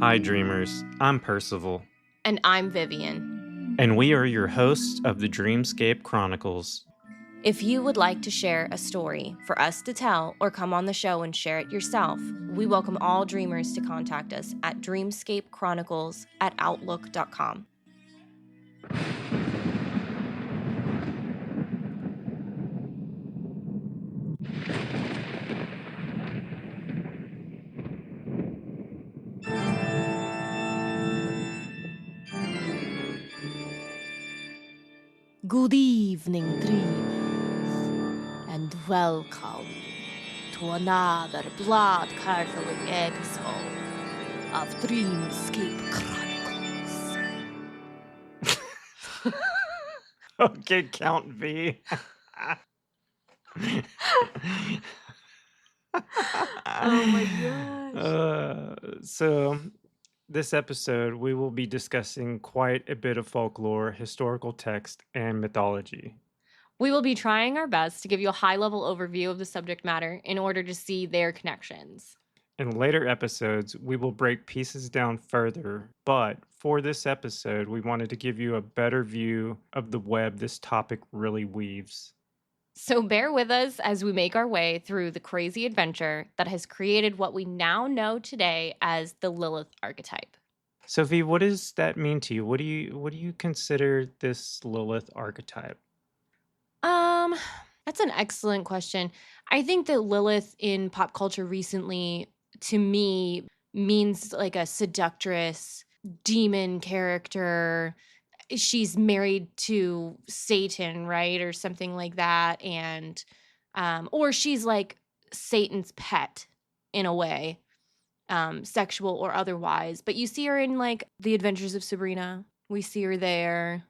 Hi, dreamers. I'm Percival, And I'm Vivian. and we are your hosts of the Dreamscape Chronicles. If you would like to share a story for us to tell or come on the show and share it yourself, we welcome all dreamers to contact us at dreamscapechronicles@outlook.com. Good evening, dreamers, and welcome to another blood-curdling episode of Dreamscape Chronicles. Okay, Count V. Oh my gosh. So, this episode, we will be discussing quite a bit of folklore, historical text, and mythology. We will be trying our best to give you a high-level overview of the subject matter in order to see their connections. In later episodes, we will break pieces down further, but for this episode, we wanted to give you a better view of the web this topic really weaves. So bear with us as we make our way through the crazy adventure that has created what we now know today as the Lilith archetype. Sophie, what does that mean to you? What do you consider this Lilith archetype? That's an excellent question. I think that Lilith in pop culture recently, to me, means like a seductress, demon character. She's married to Satan, right? Or something like that. And, or she's like Satan's pet in a way, sexual or otherwise. But you see her in like The Adventures of Sabrina. We see her there.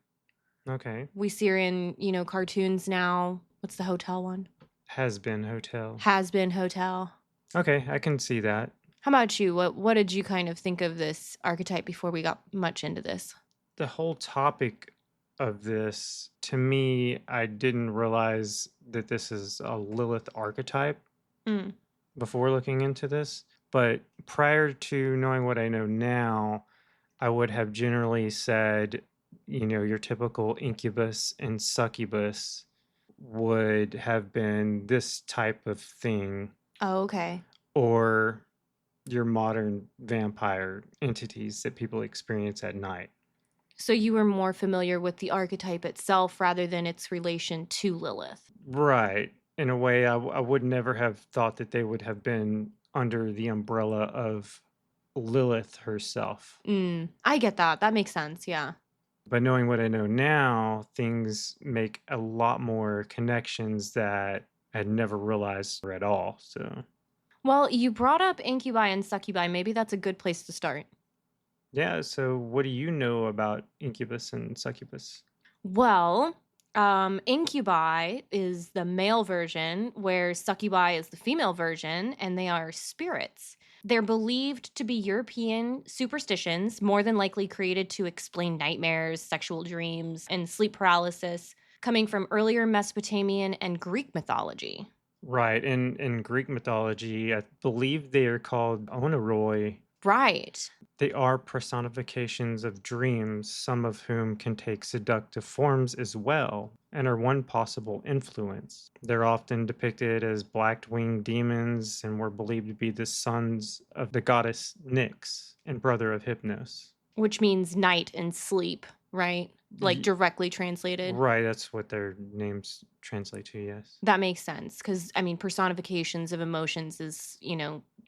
Okay. We see her in, cartoons now. What's the hotel one? Has Been Hotel. Has Been Hotel. Okay, I can see that. How about you? What did you kind of think of this archetype before we got much into this? The whole topic of this, to me, I didn't realize that this is a Lilith archetype before looking into this. But prior to knowing what I know now, I would have generally said, your typical incubus and succubus would have been this type of thing. Oh, okay. Or your modern vampire entities that people experience at night. So you were more familiar with the archetype itself rather than its relation to Lilith. Right. In a way, I would never have thought that they would have been under the umbrella of Lilith herself. I get that. That makes sense, yeah. But knowing what I know now, things make a lot more connections that I had never realized at all. So, well, you brought up incubi and succubi. Maybe that's a good place to start. Yeah, so what do you know about incubus and succubus? Well, incubi is the male version, where succubi is the female version, and they are spirits. They're believed to be European superstitions, more than likely created to explain nightmares, sexual dreams, and sleep paralysis, coming from earlier Mesopotamian and Greek mythology. Right. In Greek mythology, I believe they are called onoroi. Right. They are personifications of dreams, some of whom can take seductive forms as well, and are one possible influence. They're often depicted as black-winged demons and were believed to be the sons of the goddess Nyx and brother of Hypnos. Which means night and sleep, right? Like directly translated. Right, that's what their names translate to, yes. That makes sense, because, personifications of emotions is,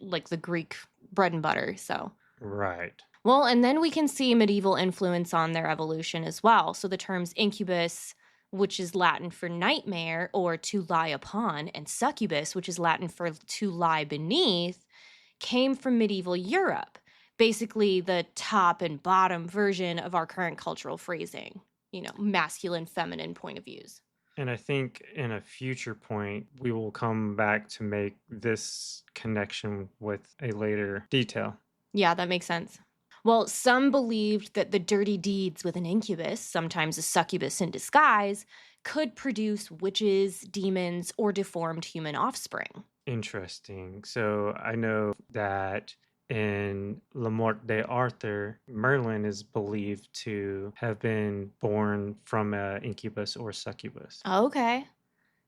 like the Greek bread and butter, so. Right. Well, and then we can see medieval influence on their evolution as well. So the terms incubus, which is Latin for nightmare or to lie upon, and succubus, which is Latin for to lie beneath, came from medieval Europe. Basically the top and bottom version of our current cultural phrasing, masculine, feminine point of views. And I think in a future point, we will come back to make this connection with a later detail. Yeah, that makes sense. Well, some believed that the dirty deeds with an incubus, sometimes a succubus in disguise, could produce witches, demons, or deformed human offspring. Interesting. So I know that in La Morte d'Arthur, Merlin is believed to have been born from an incubus or succubus. Okay.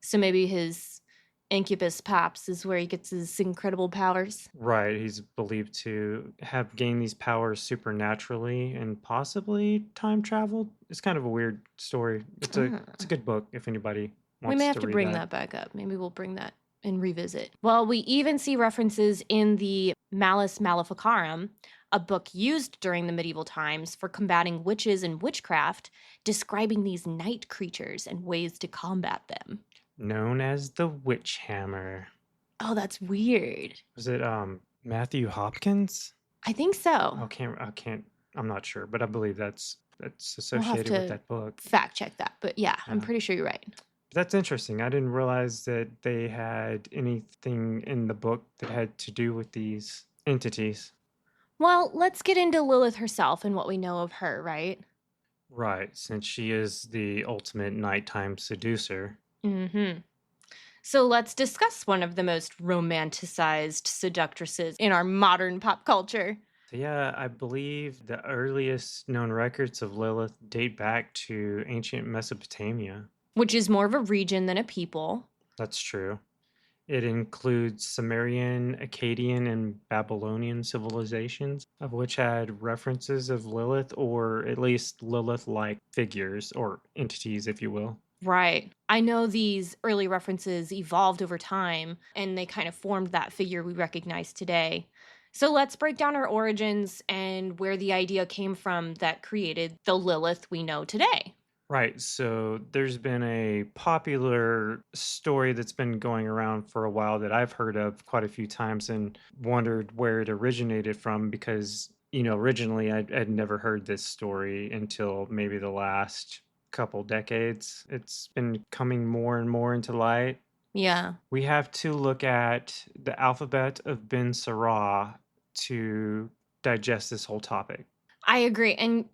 So maybe his incubus pops is where he gets his incredible powers. Right, he's believed to have gained these powers supernaturally and possibly time traveled. It's kind of a weird story. It's a good book if anybody We may wants have to to read bring that back up. Maybe we'll bring that and revisit. Well, we even see references in the Malleus Maleficarum, a book used during the medieval times for combating witches and witchcraft, describing these night creatures and ways to combat them. Known as the Witch Hammer. Oh, that's weird. Was it Matthew Hopkins? I think so. I'm not sure, but I believe that's associated with that book. Fact check that, but yeah, I'm pretty sure you're right. That's interesting. I didn't realize that they had anything in the book that had to do with these entities. Well, let's get into Lilith herself and what we know of her, right? Right, since she is the ultimate nighttime seducer. Mm-hmm. So let's discuss one of the most romanticized seductresses in our modern pop culture. So yeah, I believe the earliest known records of Lilith date back to ancient Mesopotamia. Which is more of a region than a people. That's true. It includes Sumerian, Akkadian, and Babylonian civilizations, of which had references of Lilith, or at least Lilith-like figures, or entities, if you will. Right. I know these early references evolved over time, and they kind of formed that figure we recognize today. So let's break down her origins and where the idea came from that created the Lilith we know today. Right, so there's been a popular story that's been going around for a while that I've heard of quite a few times and wondered where it originated from because, originally I'd never heard this story until maybe the last couple decades. It's been coming more and more into light. Yeah. We have to look at the alphabet of Ben Sirah to digest this whole topic. I agree. And,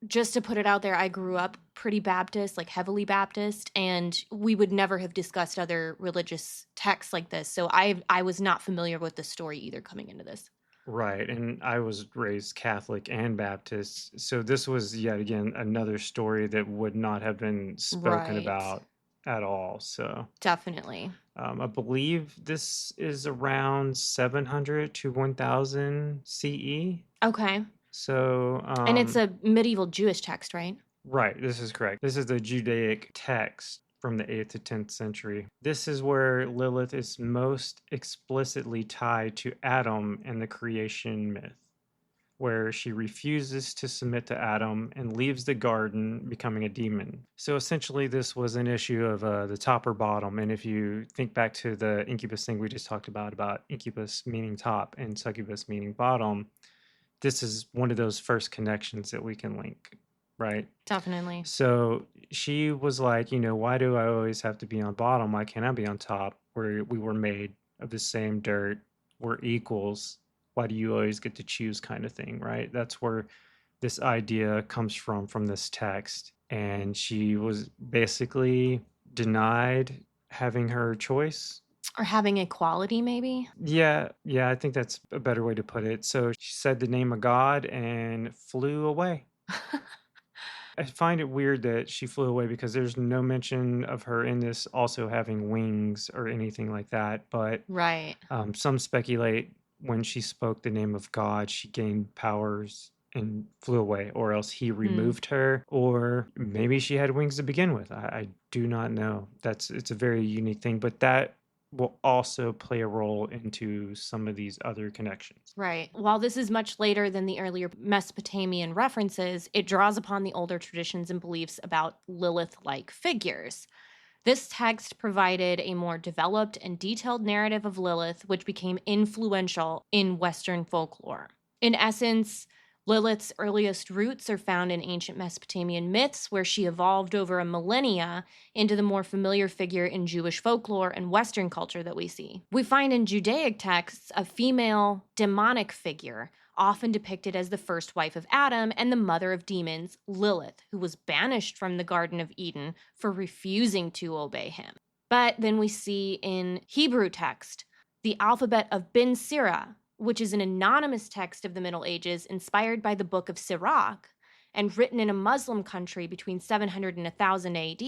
just to put it out there, I grew up pretty Baptist, like heavily Baptist, and we would never have discussed other religious texts like this. So I was not familiar with the story either coming into this. Right, and I was raised Catholic and Baptist, so this was yet again another story that would not have been spoken about at all. So definitely. I believe this is around 700 to 1000 CE. Okay. So, and it's a medieval Jewish text, right? Right, this is correct. This is the Judaic text from the 8th to 10th century. This is where Lilith is most explicitly tied to Adam and the creation myth, where she refuses to submit to Adam and leaves the garden, becoming a demon. So essentially, this was an issue of the top or bottom. And if you think back to the incubus thing we just talked about incubus meaning top and succubus meaning bottom, this is one of those first connections that we can link, right? Definitely. So she was like, why do I always have to be on bottom? Why can't I be on top? Where we were made of the same dirt, we're equals. Why do you always get to choose, kind of thing, right? That's where this idea comes from this text. And she was basically denied having her choice. Or having equality, maybe? Yeah, I think that's a better way to put it. So she said the name of God and flew away. I find it weird that she flew away because there's no mention of her in this also having wings or anything like that. But right. Some speculate when she spoke the name of God, she gained powers and flew away, or else he removed her, or maybe she had wings to begin with. I do not know. It's a very unique thing, but that will also play a role into some of these other connections. Right. While this is much later than the earlier Mesopotamian references, it draws upon the older traditions and beliefs about Lilith-like figures. This text provided a more developed and detailed narrative of Lilith, which became influential in Western folklore. In essence, Lilith's earliest roots are found in ancient Mesopotamian myths, where she evolved over a millennia into the more familiar figure in Jewish folklore and Western culture that we see. We find in Judaic texts a female demonic figure, often depicted as the first wife of Adam and the mother of demons, Lilith, who was banished from the Garden of Eden for refusing to obey him. But then we see in Hebrew text the alphabet of Ben Sirah, which is an anonymous text of the Middle Ages inspired by the Book of Sirach and written in a Muslim country between 700 and 1000 AD.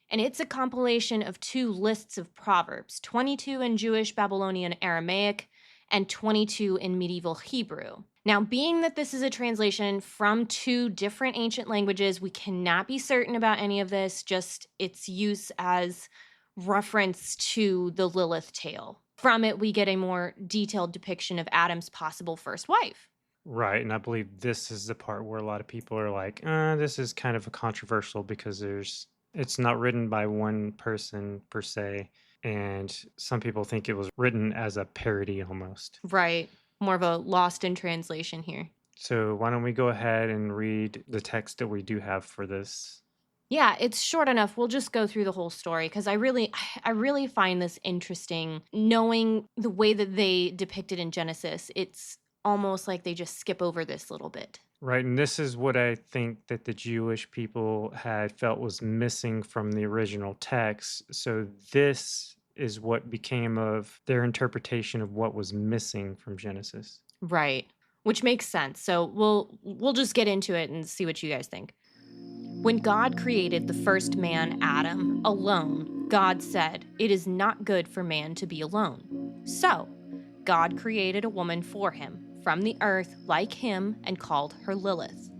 And it's a compilation of 2 lists of proverbs, 22 in Jewish Babylonian Aramaic and 22 in medieval Hebrew. Now, being that this is a translation from 2 different ancient languages, we cannot be certain about any of this, just its use as reference to the Lilith tale. From it, we get a more detailed depiction of Adam's possible first wife. Right, and I believe this is the part where a lot of people are like, this is kind of a controversial because it's not written by one person per se, and some people think it was written as a parody almost. Right. More of a lost in translation here. So why don't we go ahead and read the text that we do have for this? Yeah, it's short enough. We'll just go through the whole story because I really find this interesting. Knowing the way that they depict it in Genesis, it's almost like they just skip over this little bit. Right, and this is what I think that the Jewish people had felt was missing from the original text. So this is what became of their interpretation of what was missing from Genesis. Right, which makes sense. So we'll just get into it and see what you guys think. When God created the first man, Adam, alone, God said, "It is not good for man to be alone." So, God created a woman for him, from the earth like him, and called her Lilith.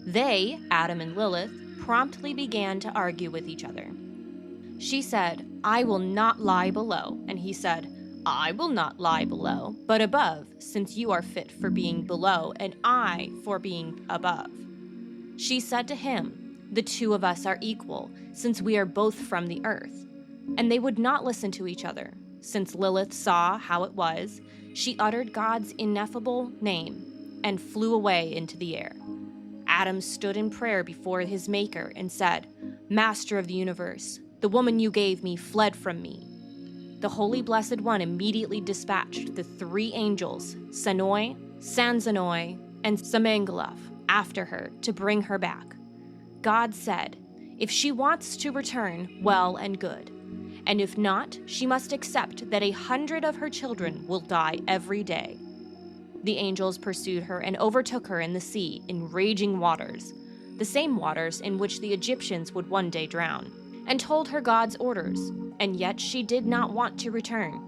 They, Adam and Lilith, promptly began to argue with each other. She said, "I will not lie below," and he said, "I will not lie below, but above, since you are fit for being below, and I for being above." She said to him, "The 2 of us are equal, since we are both from the earth." And they would not listen to each other. Since Lilith saw how it was, she uttered God's ineffable name and flew away into the air. Adam stood in prayer before his Maker and said, "Master of the universe, the woman you gave me fled from me." The Holy Blessed One immediately dispatched the 3 angels, Sanoi, Sanzanoi, and Samangaloth, after her to bring her back. God said, "If she wants to return, well and good. And if not, she must accept that 100 of her children will die every day." The angels pursued her and overtook her in the sea in raging waters, the same waters in which the Egyptians would one day drown, and told her God's orders, and yet she did not want to return.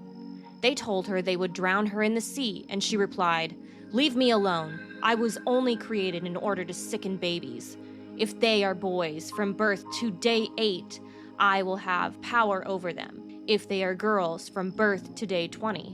They told her they would drown her in the sea, and she replied, "Leave me alone. I was only created in order to sicken babies. If they are boys from birth to day 8, I will have power over them. If they are girls from birth to day 20.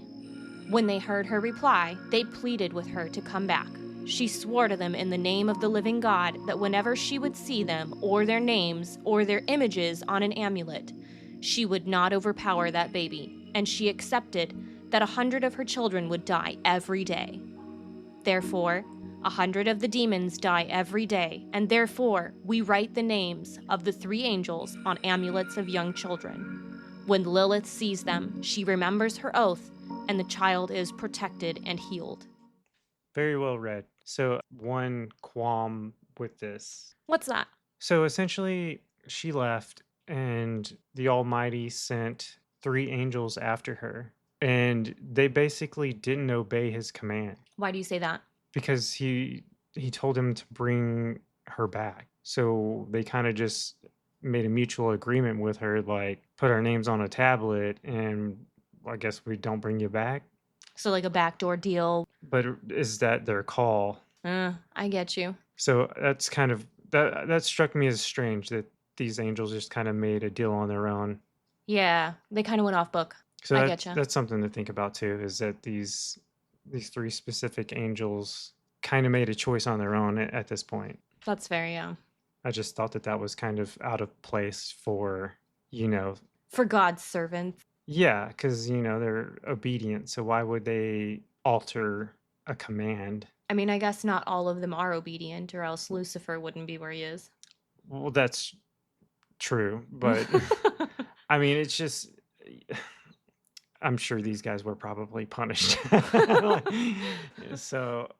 When they heard her reply, they pleaded with her to come back. She swore to them in the name of the living God that whenever she would see them, or their names, or their images on an amulet, she would not overpower that baby, and she accepted that 100 of her children would die every day. Therefore, 100 of the demons die every day, and therefore we write the names of the 3 angels on amulets of young children. When Lilith sees them, she remembers her oath, and the child is protected and healed. Very well read. So one qualm with this. What's that? So essentially, she left, and the Almighty sent 3 angels after her, and they basically didn't obey his command. Why do you say that? Because he told him to bring her back. So they kind of just made a mutual agreement with her, like, put our names on a tablet, and I guess we don't bring you back. So like a backdoor deal. But is that their call? I get you. So that's kind of, that struck me as strange that these angels just kind of made a deal on their own. Yeah, they kind of went off book. So I get you. That's something to think about too, is that these 3 specific angels kind of made a choice on their own at this point. That's fair, yeah. I just thought that was kind of out of place for, for God's servants. Yeah, because, they're obedient. So why would they alter a command? I mean, I guess not all of them are obedient, or else Lucifer wouldn't be where he is. Well, that's true. But, I mean, it's just, I'm sure these guys were probably punished. So,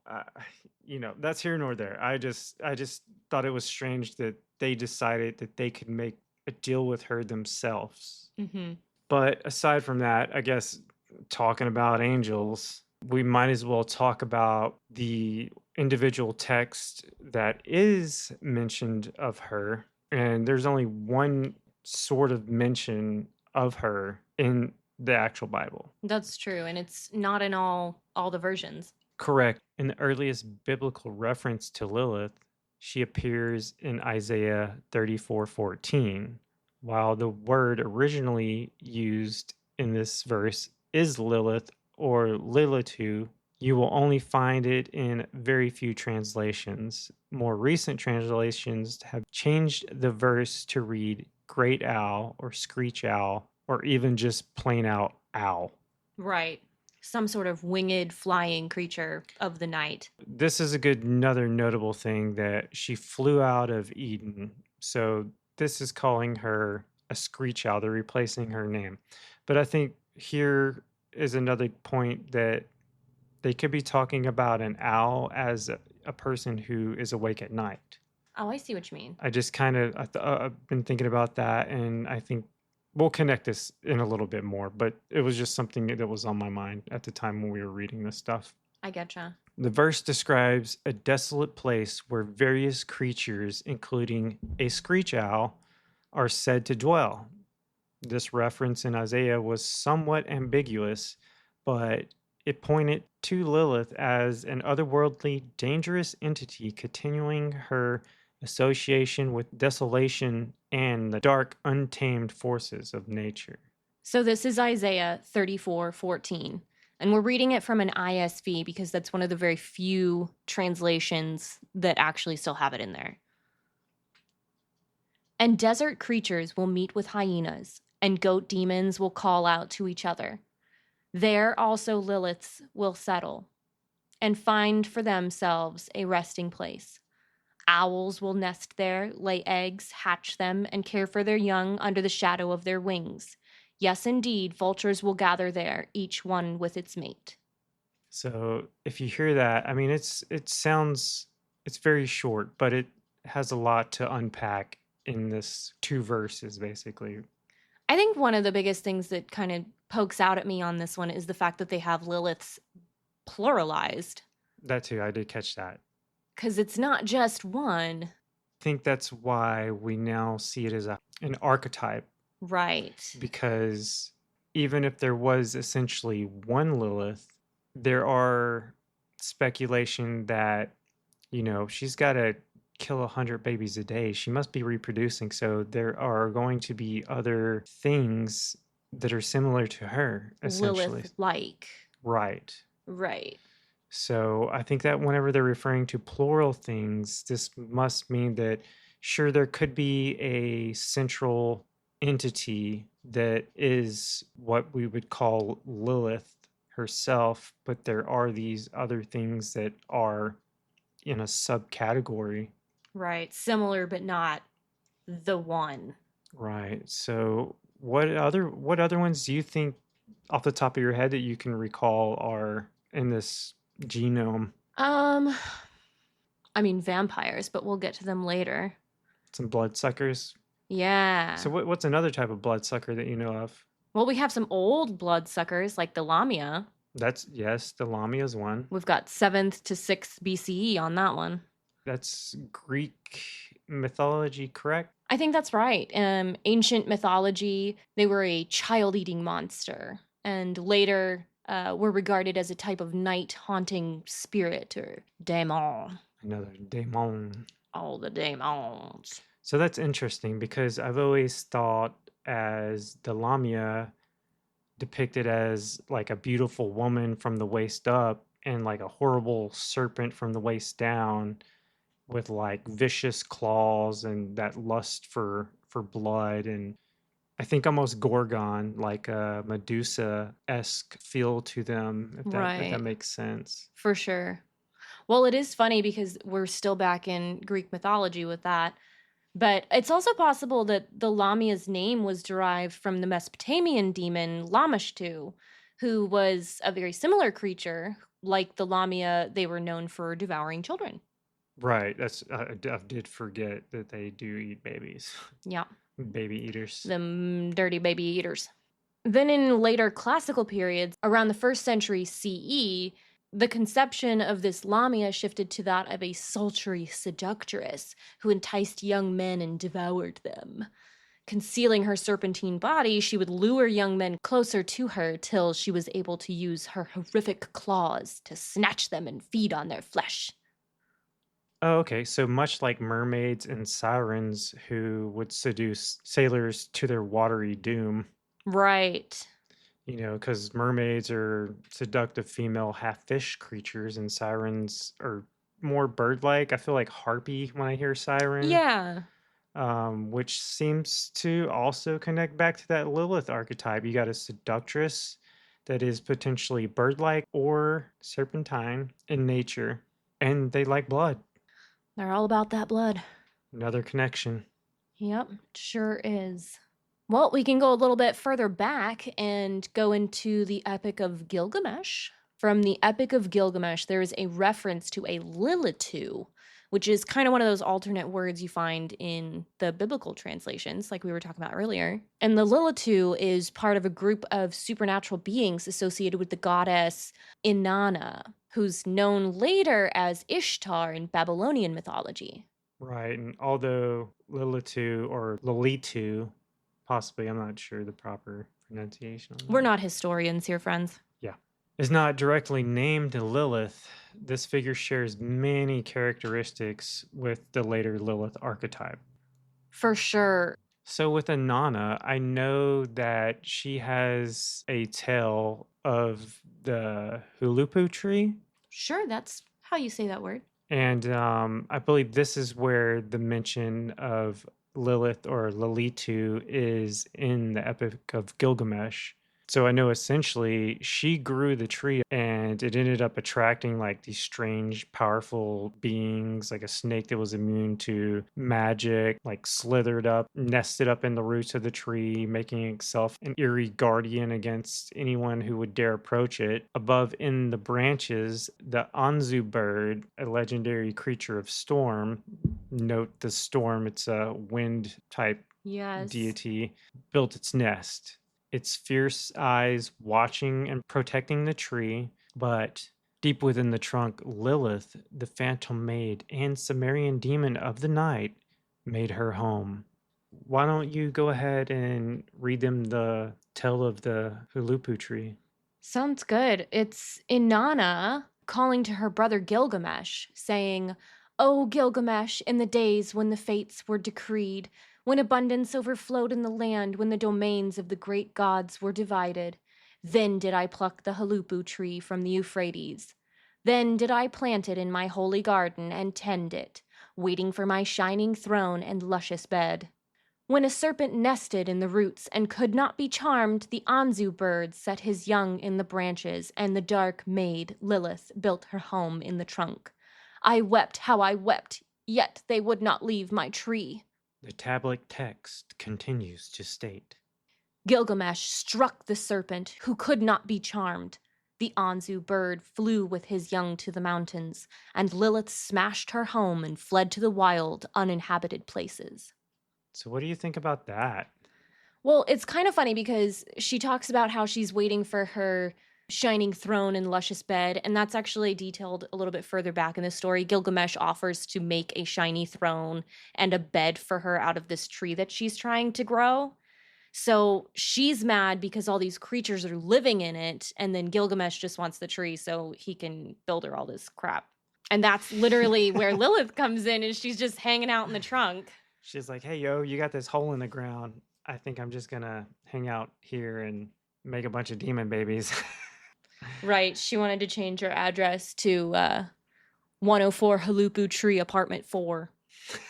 that's here nor there. I just thought it was strange that they decided that they could make a deal with her themselves. Mm-hmm. But aside from that, I guess talking about angels, we might as well talk about the individual text that is mentioned of her. And there's only one sort of mention of her in the actual Bible. That's true, and it's not in all the versions. Correct. In the earliest biblical reference to Lilith, she appears in Isaiah 34:14. While the word originally used in this verse is Lilith or Lilitu, you will only find it in very few translations. More recent translations have changed the verse to read great owl or screech owl or even just plain out owl. Right. Some sort of winged flying creature of the night. This is another notable thing that she flew out of Eden. So this is calling her a screech owl. They're replacing her name. But I think here is another point that they could be talking about an owl as a person who is awake at night. Oh, I see what you mean. I just kind of, I've been thinking about that, and I think we'll connect this in a little bit more, but it was just something that was on my mind at the time when we were reading this stuff. I getcha. The verse describes a desolate place where various creatures, including a screech owl, are said to dwell. This reference in Isaiah was somewhat ambiguous, but it pointed to Lilith as an otherworldly, dangerous entity continuing her association with desolation and the dark, untamed forces of nature. So this is Isaiah 34:14. And we're reading it from an ISV because that's one of the very few translations that actually still have it in there. And desert creatures will meet with hyenas, and goat demons will call out to each other. There also Liliths will settle and find for themselves a resting place. Owls will nest there, lay eggs, hatch them, and care for their young under the shadow of their wings. Yes, indeed, vultures will gather there, each one with its mate. So if you hear that, I mean, it's very short, but it has a lot to unpack in this 2 verses, basically. I think one of the biggest things that kind of pokes out at me on this one is the fact that they have Liliths pluralized. That too, I did catch that. Because it's not just one. I think that's why we now see it as an archetype. Right. Because even if there was essentially one Lilith, there are speculation that, she's got to kill 100 babies a day. She must be reproducing. So there are going to be other things that are similar to her, essentially. Lilith-like. Right. Right. So I think that whenever they're referring to plural things, this must mean that, sure, there could be a central entity that is what we would call Lilith herself, but there are these other things that are in a subcategory. Right. Similar, but not the one. Right. So what other ones do you think off the top of your head that you can recall are in this genome? I mean vampires, but we'll get to them later. Some bloodsuckers? Yeah. So what's another type of bloodsucker that you know of? Well, we have some old bloodsuckers like the Lamia. Yes, the Lamia is one. We've got 7th to 6th BCE on that one. That's Greek mythology, correct? I think that's right. Ancient mythology, they were a child-eating monster, and later were regarded as a type of night-haunting spirit or daemon. Another daemon. All the daemons. So that's interesting because I've always thought as the Lamia depicted as like a beautiful woman from the waist up and like a horrible serpent from the waist down with like vicious claws and that lust for blood, and I think almost Gorgon, like a Medusa-esque feel to them, if that makes sense. For sure. Well, it is funny because we're still back in Greek mythology with that. But it's also possible that the Lamia's name was derived from the Mesopotamian demon Lamashtu, who was a very similar creature. Like the Lamia, they were known for devouring children. Right. I did forget that they do eat babies. Yeah. Baby eaters. Them dirty baby eaters. Then in later classical periods, around the 1st century CE, the conception of this Lamia shifted to that of a sultry seductress who enticed young men and devoured them. Concealing her serpentine body, she would lure young men closer to her till she was able to use her horrific claws to snatch them and feed on their flesh. Oh, okay. So much like mermaids and sirens who would seduce sailors to their watery doom. Right. Because mermaids are seductive female half fish creatures, and sirens are more bird like. I feel like harpy when I hear siren. Yeah. Which seems to also connect back to that Lilith archetype. You got a seductress that is potentially bird like or serpentine in nature, and they like blood. They're all about that blood. Another connection. Yep, sure is. Well, we can go a little bit further back and go into the Epic of Gilgamesh. From the Epic of Gilgamesh, there is a reference to a Lilitu, which is kind of one of those alternate words you find in the biblical translations, like we were talking about earlier. And the Lilitu is part of a group of supernatural beings associated with the goddess Inanna, who's known later as Ishtar in Babylonian mythology. Right. And although Lilitu or Lilitu, possibly, I'm not sure the proper pronunciation. We're not historians here, friends. Yeah. Is not directly named Lilith, this figure shares many characteristics with the later Lilith archetype. For sure. So with Inanna, I know that she has a tail of the hulupu tree. Sure, that's how you say that word. And I believe this is where the mention of Lilith or Lilitu is in the Epic of Gilgamesh. So I know essentially she grew the tree and it ended up attracting like these strange, powerful beings, like a snake that was immune to magic, like slithered up, nested up in the roots of the tree, making itself an eerie guardian against anyone who would dare approach it. Above in the branches, the Anzu bird, a legendary creature of storm, note the storm, it's a wind type deity, built its nest. Its fierce eyes watching and protecting the tree, but deep within the trunk, Lilith, the phantom maid and Sumerian demon of the night, made her home. Why don't you go ahead and read them the tale of the hulupu tree? Sounds good. It's Inanna calling to her brother Gilgamesh, saying, "O Gilgamesh, in the days when the fates were decreed, when abundance overflowed in the land, when the domains of the great gods were divided, then did I pluck the hulupu tree from the Euphrates. Then did I plant it in my holy garden and tend it, waiting for my shining throne and luscious bed. When a serpent nested in the roots and could not be charmed, the Anzu bird set his young in the branches, and the dark maid, Lilith, built her home in the trunk. I wept how I wept, yet they would not leave my tree." The tablet text continues to state, Gilgamesh struck the serpent, who could not be charmed. The Anzu bird flew with his young to the mountains, and Lilith smashed her home and fled to the wild, uninhabited places. So what do you think about that? Well, it's kind of funny because she talks about how she's waiting for her shining throne and luscious bed, and that's actually detailed a little bit further back in the story. Gilgamesh offers to make a shiny throne and a bed for her out of this tree that she's trying to grow. So she's mad because all these creatures are living in it, and then Gilgamesh just wants the tree so he can build her all this crap. And that's literally where Lilith comes in, and she's just hanging out in the trunk. She's like, "Hey, yo, you got this hole in the ground. I think I'm just gonna hang out here and make a bunch of demon babies." Right. She wanted to change her address to 104 Hulupu Tree Apartment 4.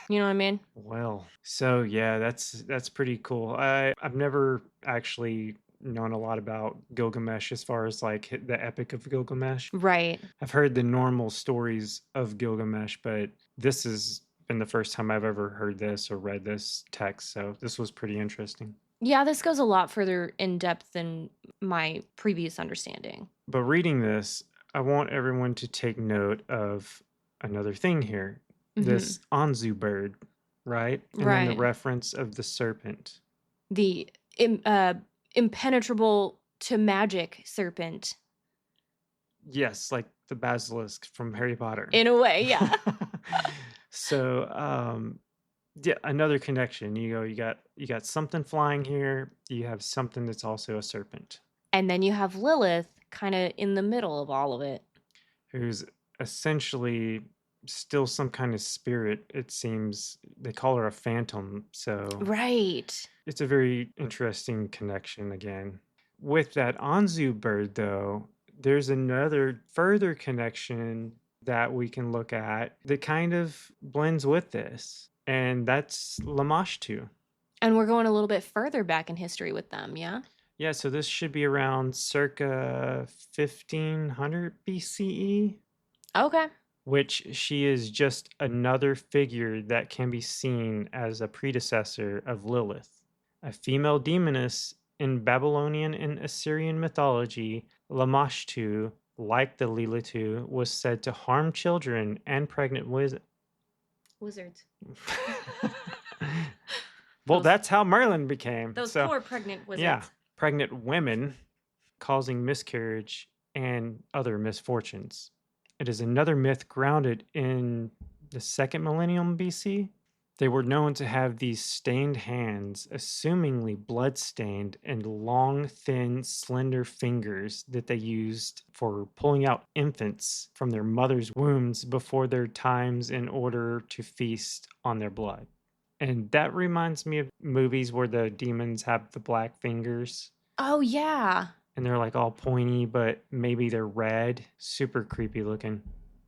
You know what I mean? Well, so yeah, that's pretty cool. I've never actually known a lot about Gilgamesh as far as like the Epic of Gilgamesh. Right. I've heard the normal stories of Gilgamesh, but this has been the first time I've ever heard this or read this text, so this was pretty interesting. Yeah, this goes a lot further in depth than my previous understanding. But reading this, I want everyone to take note of another thing here. This Anzu bird, right? And then the reference of the serpent. The impenetrable to magic serpent. Yes, like the basilisk from Harry Potter. In a way, yeah. So, yeah, another connection. You got something flying here. You have something that's also a serpent. And then you have Lilith kind of in the middle of all of it. Who's essentially still some kind of spirit, it seems. They call her a phantom, so Right. it's a very interesting connection again. With that Anzu bird, though, there's another further connection that we can look at that kind of blends with this, and that's Lamashtu. And we're going a little bit further back in history with them, yeah? Yeah, so this should be around circa 1500 BCE. Okay. Which she is just another figure that can be seen as a predecessor of Lilith. A female demoness in Babylonian and Assyrian mythology, Lamashtu, like the Lilith, was said to harm children and pregnant Wizards. Well, that's how Merlin became. Those poor pregnant wizards. Yeah, pregnant women, causing miscarriage and other misfortunes. It is another myth grounded in the second millennium BC. They were known to have these stained hands, assumingly blood-stained, and long, thin, slender fingers that they used for pulling out infants from their mother's wombs before their times in order to feast on their blood. And that reminds me of movies where the demons have the black fingers. Oh, yeah. And they're like all pointy, but maybe they're red. Super creepy looking.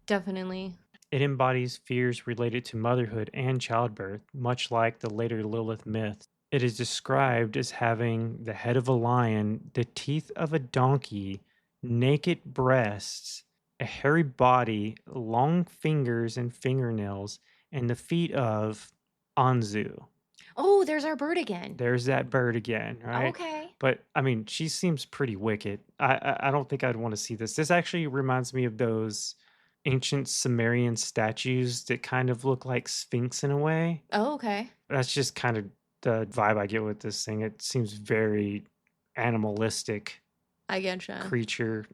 Definitely. It embodies fears related to motherhood and childbirth, much like the later Lilith myth. It is described as having the head of a lion, the teeth of a donkey, naked breasts, a hairy body, long fingers and fingernails, and the feet of Anzu. Oh, there's our bird again. There's that bird again, right? Okay. But I mean, she seems pretty wicked. I don't think I'd want to see this. This actually reminds me of those ancient Sumerian statues that kind of look like Sphinx in a way. Oh, okay. That's just kind of the vibe I get with this thing. It seems very animalistic. I getcha. Creature,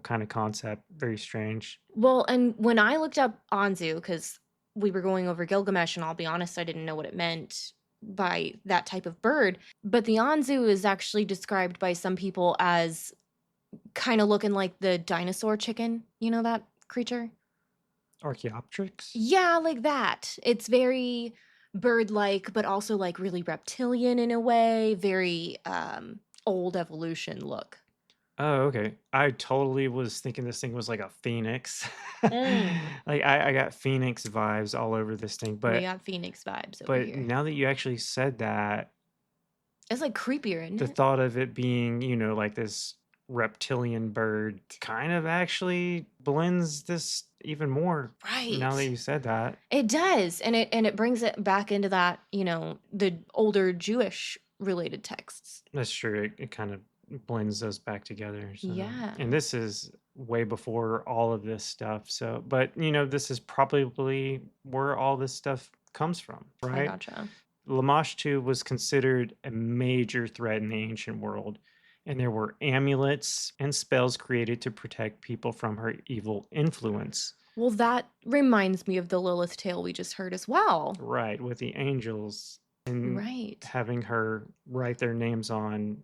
kind of concept. Very strange. Well, and when I looked up Anzu, because we were going over Gilgamesh, and I'll be honest, I didn't know what it meant by that type of bird. But the Anzu is actually described by some people as kind of looking like the dinosaur chicken. You know that creature? Archaeopteryx? Yeah, like that. It's very bird-like, but also like really reptilian in a way. Very old evolution look. Oh, okay. I totally was thinking this thing was like a phoenix. Like I got phoenix vibes all over this thing, We but got phoenix vibes over here. now that you actually said that, It's like creepier, isn't the it? thought of it being, like this reptilian bird kind of actually blends this even more. Right. Now that you said that. It does. And it brings it back into that, the older Jewish related texts. That's true. It kind of blends those back together. So. Yeah. And this is way before all of this stuff. So, but this is probably where all this stuff comes from, right? I gotcha. Lamashtu was considered a major threat in the ancient world, and there were amulets and spells created to protect people from her evil influence. Well, that reminds me of the Lilith tale we just heard as well. Right, with the angels and having her write their names on.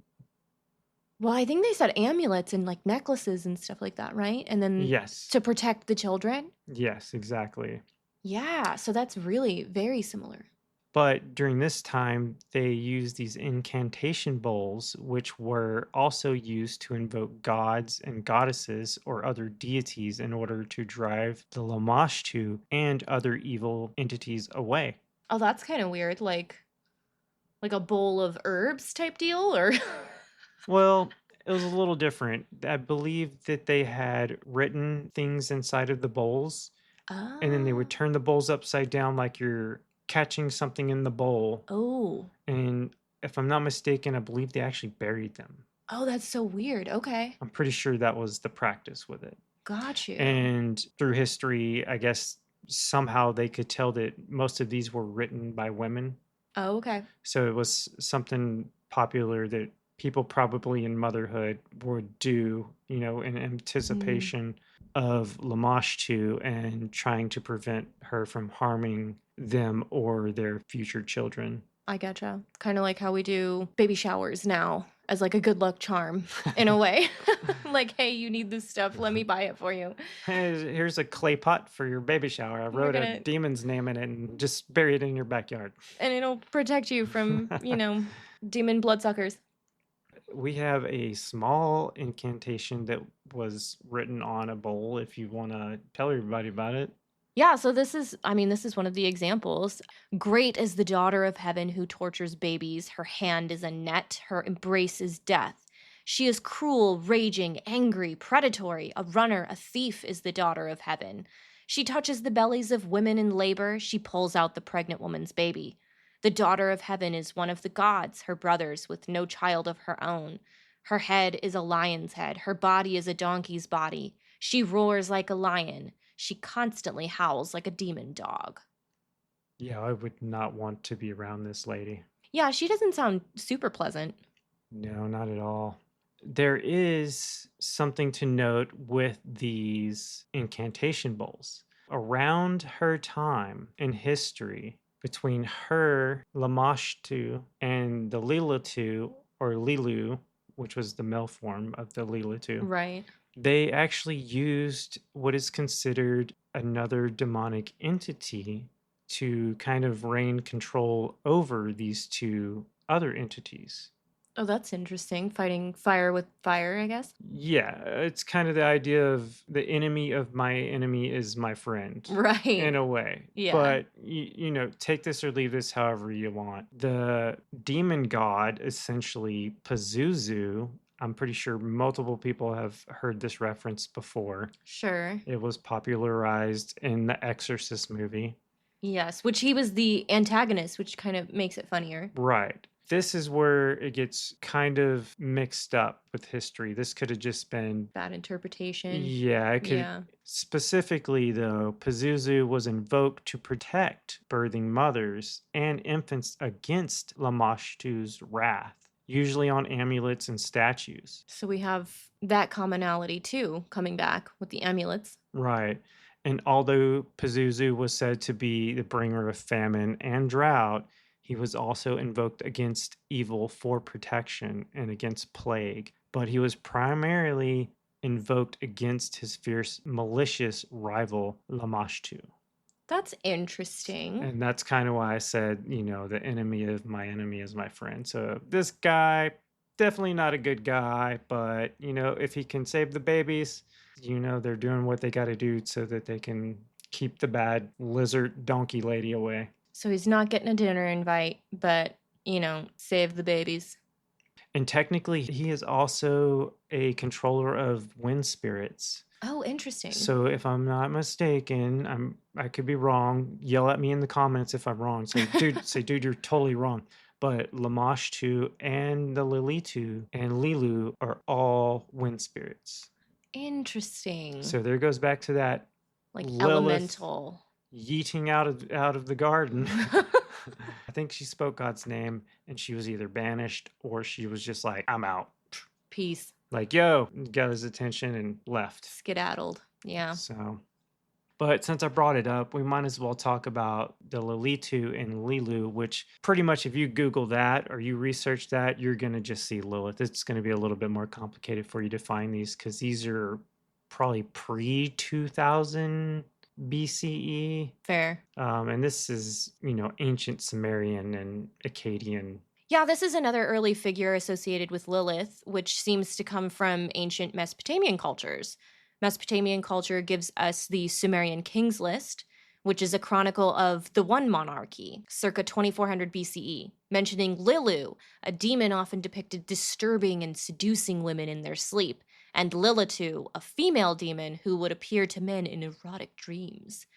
Well, I think they said amulets and like necklaces and stuff like that, right? And then yes, to protect the children. Yes, exactly. Yeah, so that's really very similar. But during this time, they used these incantation bowls, which were also used to invoke gods and goddesses or other deities in order to drive the Lamashtu and other evil entities away. Oh, that's kind of weird. Like a bowl of herbs type deal, or? Well, it was a little different. I believe that they had written things inside of the bowls, and then they would turn the bowls upside down like you're catching something in the bowl. Oh. And if I'm not mistaken, I believe they actually buried them. Oh, that's so weird. Okay. I'm pretty sure that was the practice with it. Got you. And through history, I guess somehow they could tell that most of these were written by women. Oh, okay. So it was something popular that people probably in motherhood would do, in anticipation of Lamashtu and trying to prevent her from harming them or their future children. I gotcha. Kind of like how we do baby showers now as like a good luck charm in a way. Like, hey, you need this stuff. Let me buy it for you. Hey, here's a clay pot for your baby shower. I wrote a demon's name in it and just bury it in your backyard. And it'll protect you from, demon bloodsuckers. We have a small incantation that was written on a bowl if you want to tell everybody about it. Yeah, so this is one of the examples. Great is the daughter of heaven who tortures babies. Her hand is a net, her embrace is death. She is cruel, raging, angry, predatory. A runner, a thief is the daughter of heaven. She touches the bellies of women in labor. She pulls out the pregnant woman's baby. The daughter of heaven is one of the gods, her brothers, with no child of her own. Her head is a lion's head. Her body is a donkey's body. She roars like a lion. She constantly howls like a demon dog. Yeah, I would not want to be around this lady. Yeah, she doesn't sound super pleasant. No, not at all. There is something to note with these incantation bowls. Around her time in history, between her, Lamashtu, and the Lilith, or Lilu, which was the male form of the Lilith. Right. They actually used what is considered another demonic entity to kind of reign control over these two other entities. Oh, that's interesting. Fighting fire with fire, I guess. Yeah, it's kind of the idea of the enemy of my enemy is my friend. Right. In a way. Yeah. But, take this or leave this however you want. The demon god, essentially Pazuzu, I'm pretty sure multiple people have heard this reference before. Sure. It was popularized in the Exorcist movie. Yes, which he was the antagonist, which kind of makes it funnier. Right. This is where it gets kind of mixed up with history. This could have just been bad interpretation. Yeah, it could. Yeah. Specifically, though, Pazuzu was invoked to protect birthing mothers and infants against Lamashtu's wrath, usually on amulets and statues. So we have that commonality too, coming back with the amulets. Right. And although Pazuzu was said to be the bringer of famine and drought, he was also invoked against evil for protection and against plague. But he was primarily invoked against his fierce, malicious rival, Lamashtu. That's interesting. And that's kind of why I said, the enemy of my enemy is my friend. So this guy, definitely not a good guy, but, if he can save the babies, they're doing what they got to do so that they can keep the bad lizard donkey lady away. So he's not getting a dinner invite, but, save the babies. And technically, he is also a controller of wind spirits. Oh, interesting. So if I'm not mistaken, I could be wrong. Yell at me in the comments if I'm wrong. Say, dude, you're totally wrong. But Lamashtu and the Lilitu and Lilu are all wind spirits. Interesting. So there goes back to that, like elemental yeeting out of the garden. I think she spoke God's name, and she was either banished or she was just like, I'm out. Peace. Like, yo, got his attention and left. Skedaddled. Yeah. So, but since I brought it up, we might as well talk about the Lilitu and Lilu, which pretty much if you Google that or you research that, you're going to just see Lilith. It's going to be a little bit more complicated for you to find these because these are probably pre-2000 BCE. Fair. And this is, ancient Sumerian and Akkadian. Yeah, this is another early figure associated with Lilith, which seems to come from ancient Mesopotamian cultures. Mesopotamian culture gives us the Sumerian Kings List, which is a chronicle of the one monarchy, circa 2400 BCE, mentioning Lilu, a demon often depicted disturbing and seducing women in their sleep, and Lilitu, a female demon who would appear to men in erotic dreams.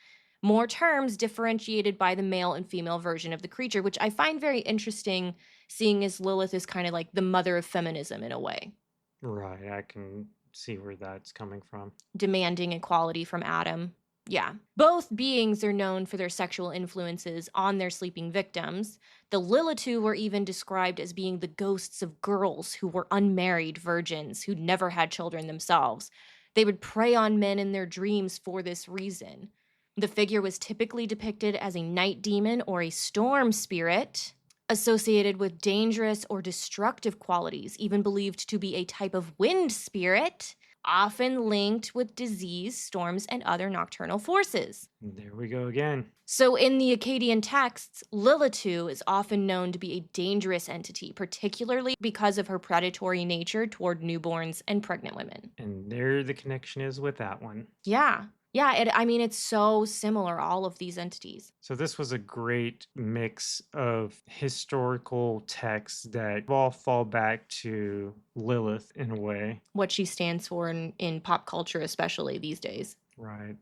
More terms differentiated by the male and female version of the creature, which I find very interesting, seeing as Lilith is kind of like the mother of feminism in a way. Right, I can see where that's coming from. Demanding equality from Adam, Yeah. Both beings are known for their sexual influences on their sleeping victims. The Lilitu were even described as being the ghosts of girls who were unmarried virgins who'd never had children themselves. They would prey on men in their dreams for this reason. The figure was typically depicted as a night demon or a storm spirit, associated with dangerous or destructive qualities, even believed to be a type of wind spirit, often linked with disease, storms, and other nocturnal forces. There we go again. So in the Akkadian texts, Lilitu is often known to be a dangerous entity, particularly because of her predatory nature toward newborns and pregnant women. And there the connection is with that one. Yeah. Yeah, it's so similar, all of these entities. So this was a great mix of historical texts that all fall back to Lilith in a way. What she stands for in pop culture, especially these days. Right.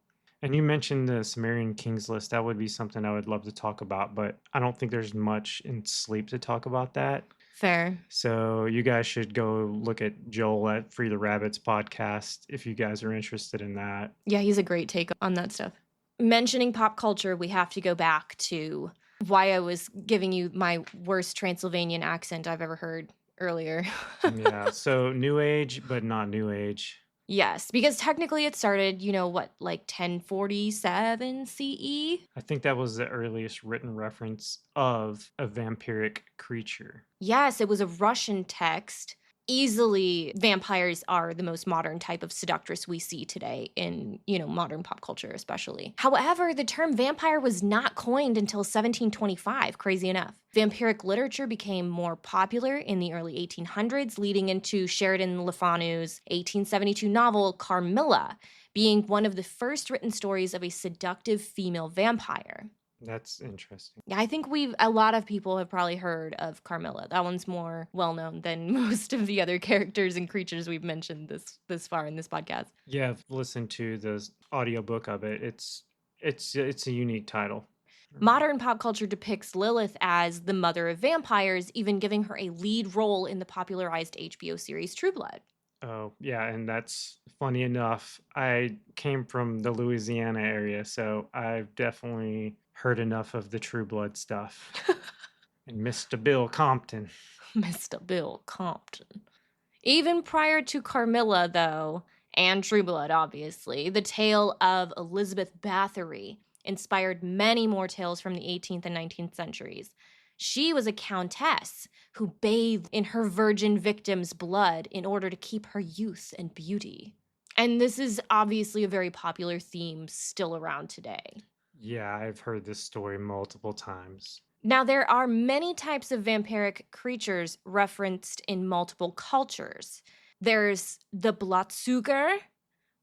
And you mentioned the Sumerian Kings list. That would be something I would love to talk about, but I don't think there's much in Sleep to talk about that. Fair. So you guys should go look at Joel at Free the Rabbits podcast if you guys are interested in that. Yeah, he's a great take on that stuff. Mentioning pop culture, we have to go back to why I was giving you my worst Transylvanian accent I've ever heard earlier. Yeah, so New Age, but not New Age. Yes, because technically it started, like 1047 CE? I think that was the earliest written reference of a vampiric creature. Yes, it was a Russian text. Easily, vampires are the most modern type of seductress we see today in, modern pop culture especially. However, the term vampire was not coined until 1725, crazy enough. Vampiric literature became more popular in the early 1800s, leading into Sheridan Le Fanu's 1872 novel Carmilla, being one of the first written stories of a seductive female vampire. That's interesting. Yeah, I think a lot of people have probably heard of Carmilla. That one's more well-known than most of the other characters and creatures we've mentioned this far in this podcast. Yeah, I've listened to the audiobook of it. It's a unique title. Modern pop culture depicts Lilith as the mother of vampires, even giving her a lead role in the popularized HBO series True Blood. Oh, yeah, and that's funny enough. I came from the Louisiana area, so I've definitely heard enough of the True Blood stuff. And Mr. Bill Compton. Mr. Bill Compton. Even prior to Carmilla, though, and True Blood, obviously, the tale of Elizabeth Bathory inspired many more tales from the 18th and 19th centuries. She was a countess who bathed in her virgin victim's blood in order to keep her youth and beauty. And this is obviously a very popular theme still around today. Yeah, I've heard this story multiple times. Now, there are many types of vampiric creatures referenced in multiple cultures. There's the Bloodsucher,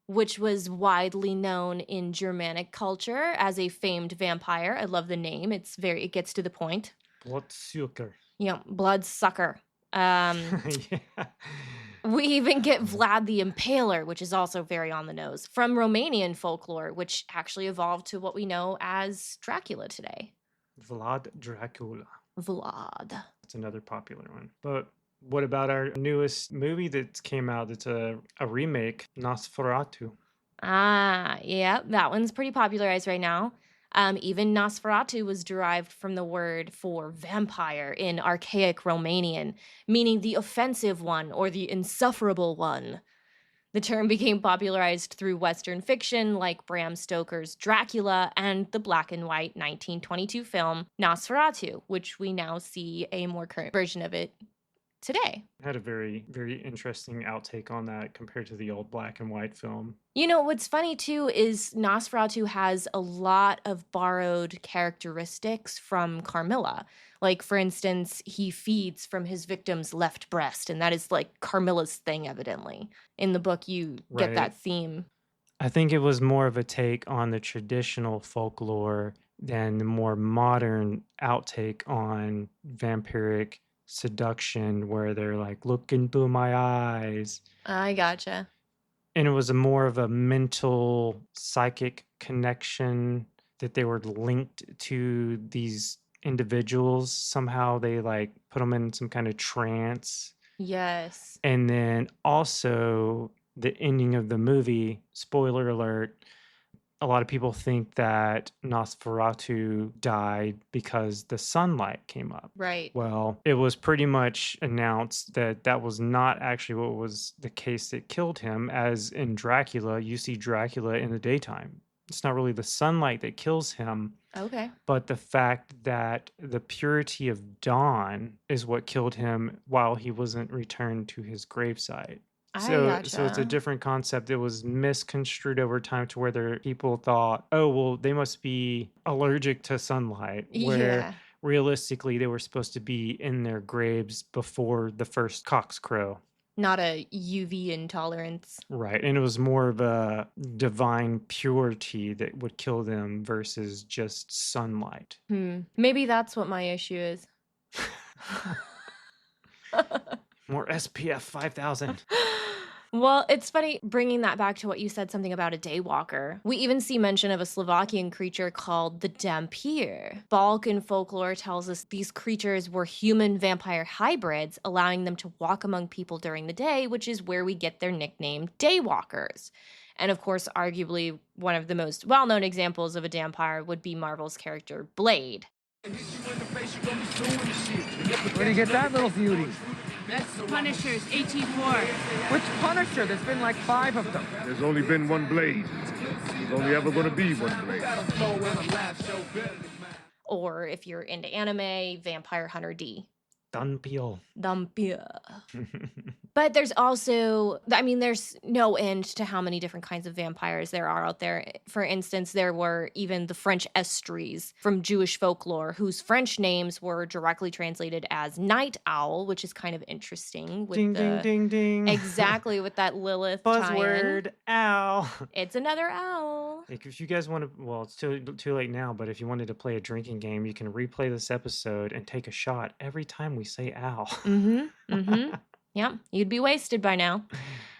which was widely known in Germanic culture as a famed vampire. I love the name. It gets to the point. Bloodsucker. Yeah, bloodsucker. Yeah. We even get Vlad the Impaler, which is also very on the nose, from Romanian folklore, which actually evolved to what we know as Dracula today. Vlad Dracula. Vlad. That's another popular one. But what about our newest movie that came out? It's a remake, Nosferatu. Ah, yeah, that one's pretty popularized right now. Even Nosferatu was derived from the word for vampire in archaic Romanian, meaning the offensive one or the insufferable one. The term became popularized through Western fiction like Bram Stoker's Dracula and the black and white 1922 film Nosferatu, which we now see a more current version of it today. I had a very, very interesting outtake on that compared to the old black and white film. What's funny too is Nosferatu has a lot of borrowed characteristics from Carmilla. Like, for instance, he feeds from his victim's left breast, and that is like Carmilla's thing, evidently. In the book, you get that theme. I think it was more of a take on the traditional folklore than the more modern outtake on vampiric seduction, where they're like, look into my eyes. I gotcha. And it was more of a mental psychic connection that they were linked to these individuals. Somehow they put them in some kind of trance. Yes. And then also the ending of the movie, spoiler alert, a lot of people think that Nosferatu died because the sunlight came up. Right. Well, it was pretty much announced that that was not actually what was the case that killed him, as in Dracula, you see Dracula in the daytime. It's not really the sunlight that kills him, Okay. but the fact that the purity of dawn is what killed him while he wasn't returned to his gravesite. I So it's a gotcha. different concept. It was misconstrued over time to where people thought, oh, well, they must be allergic to sunlight, where Yeah. realistically they were supposed to be in their graves before the first cocks crow. Not a UV intolerance. Right. And it was more of a divine purity that would kill them versus just sunlight. Maybe that's what my issue is. More SPF 5000. Well, it's funny bringing that back to what you said, something about a daywalker. We even see mention of a Slovakian creature called the Dampir. Balkan folklore tells us these creatures were human vampire hybrids, allowing them to walk among people during the day, which is where we get their nickname daywalkers. And of course, arguably one of the most well-known examples of a dampire would be Marvel's character Blade. Where'd you get that little beauty? That's Punisher's AT4. Which Punisher? There's been like 5 of them. There's only been one Blade. There's only ever going to be one Blade. Or if you're into anime, Vampire Hunter D. Dampir. But there's also, I mean, there's no end to how many different kinds of vampires there are out there. For instance, there were even the French estries from Jewish folklore, whose French names were directly translated as night owl, which is kind of interesting. With ding, ding, ding. Exactly, with that Lilith buzzword, owl. It's another owl. If you guys want to, well, it's too late now, but if you wanted to play a drinking game, you can replay this episode and take a shot every time we say owl. Yeah, you'd be wasted by now.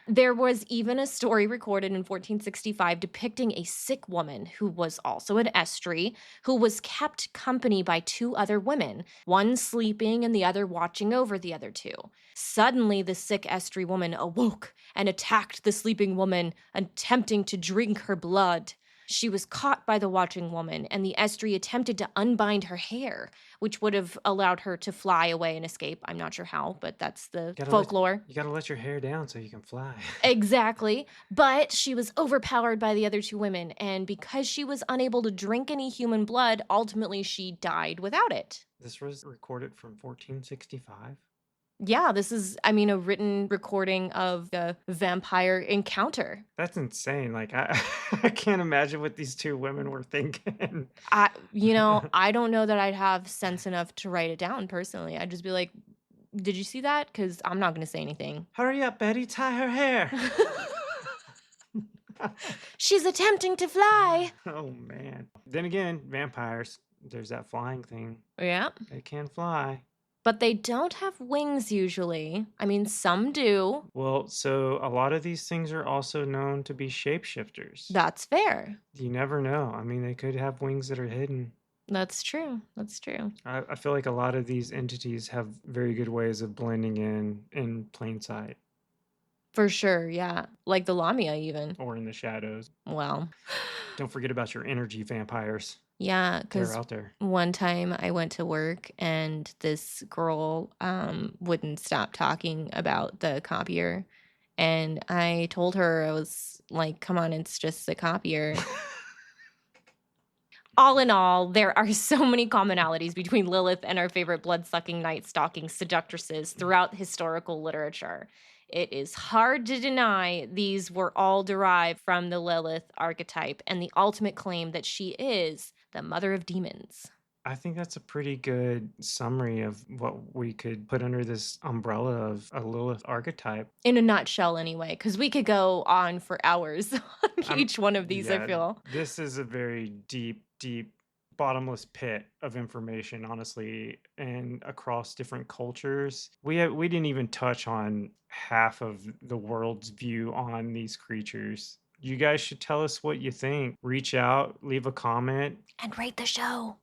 There was even a story recorded in 1465 depicting a sick woman who was also an estrie, who was kept company by 2 other women, one sleeping and the other watching over the other 2. Suddenly, the sick estrie woman awoke and attacked the sleeping woman, attempting to drink her blood. She was caught by the watching woman, and the estrie attempted to unbind her hair, which would have allowed her to fly away and escape. I'm not sure how, but that's the folklore. You gotta let your hair down so you can fly. Exactly. But she was overpowered by the other 2 women, and because she was unable to drink any human blood, ultimately she died without it. This was recorded from 1465? Yeah, this is, I mean, a written recording of the vampire encounter. That's insane. Like, I can't imagine what these 2 women were thinking. I don't know that I'd have sense enough to write it down personally. I'd just be like, did you see that? Because I'm not going to say anything. Hurry up, Betty, tie her hair. She's attempting to fly. Oh, man. Then again, vampires, there's that flying thing. Yeah. They can fly. But they don't have wings usually. I mean, some do. Well, so a lot of these things are also known to be shapeshifters. That's fair. You never know. I mean, they could have wings that are hidden. That's true. That's true. I feel like a lot of these entities have very good ways of blending in plain sight. For sure, yeah. Like the Lamia even. Or in the shadows. Well. Don't forget about your energy vampires. Yeah, because they're out there. One time I went to work and this girl wouldn't stop talking about the copier. And I told her, I was like, come on, it's just the copier. All in all, there are so many commonalities between Lilith and our favorite blood-sucking, night-stalking seductresses throughout historical literature. It is hard to deny these were all derived from the Lilith archetype and the ultimate claim that she is the mother of demons. I think that's a pretty good summary of what we could put under this umbrella of a Lilith archetype. In a nutshell, anyway, because we could go on for hours on each one of these, I feel. This is a very deep, bottomless pit of information, honestly, and across different cultures. We didn't even touch on half of the world's view on these creatures. You guys should tell us what you think. Reach out, leave a comment. And rate the show.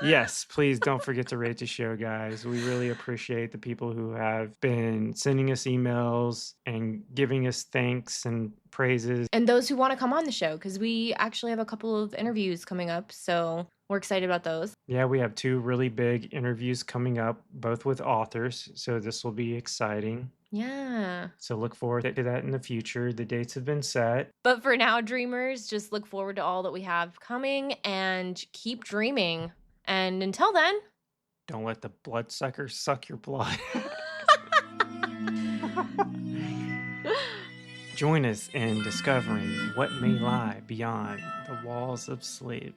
Yes, please don't forget to rate the show, guys. We really appreciate the people who have been sending us emails and giving us thanks and praises. And those who want to come on the show, because we actually have a couple of interviews coming up. So we're excited about those. Yeah, we have 2 really big interviews coming up, both with authors. So this will be exciting. Yeah. So look forward to that in the future. The dates have been set. But for now, dreamers, just look forward to all that we have coming and keep dreaming. And until then, don't let the bloodsucker suck your blood. Join us in discovering what may lie beyond the walls of sleep.